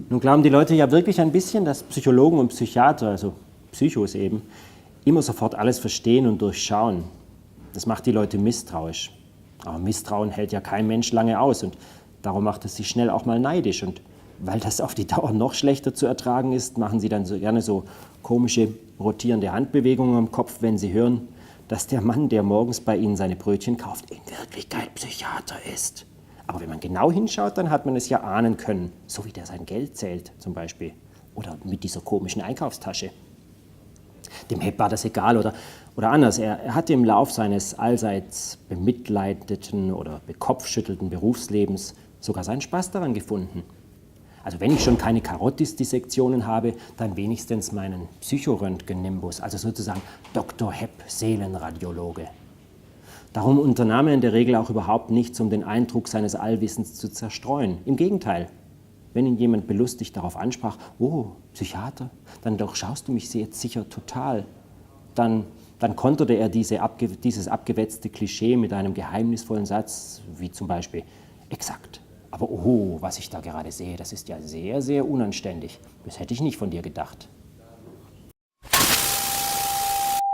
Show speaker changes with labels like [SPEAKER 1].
[SPEAKER 1] Nun glauben die Leute ja wirklich ein bisschen, dass Psychologen und Psychiater, also Psychos eben, immer sofort alles verstehen und durchschauen. Das macht die Leute misstrauisch. Aber Misstrauen hält ja kein Mensch lange aus und darum macht es sie schnell auch mal neidisch. Und weil das auf die Dauer noch schlechter zu ertragen ist, machen sie dann so gerne so komische, rotierende Handbewegungen am Kopf, wenn sie hören, dass der Mann, der morgens bei ihnen seine Brötchen kauft, in Wirklichkeit Psychiater ist. Aber wenn man genau hinschaut, dann hat man es ja ahnen können, so wie der sein Geld zählt zum Beispiel. Oder mit dieser komischen Einkaufstasche. Dem Hepp war das egal oder anders. Er hatte im Lauf seines allseits bemitleideten oder bekopfschüttelten Berufslebens sogar seinen Spaß daran gefunden. Also wenn ich schon keine Karotis-Dissektionen habe, dann wenigstens meinen Psychoröntgen-Nimbus, also sozusagen Dr. Hepp, Seelenradiologe. Darum unternahm er in der Regel auch überhaupt nichts, um den Eindruck seines Allwissens zu zerstreuen. Im Gegenteil, wenn ihn jemand belustigt darauf ansprach, oh, Psychiater, dann durchschaust du mich jetzt sicher total. Dann konterte er dieses abgewetzte Klischee mit einem geheimnisvollen Satz, wie zum Beispiel, exakt. Aber oh, was ich da gerade sehe, das ist ja sehr, sehr unanständig. Das hätte ich nicht von dir gedacht.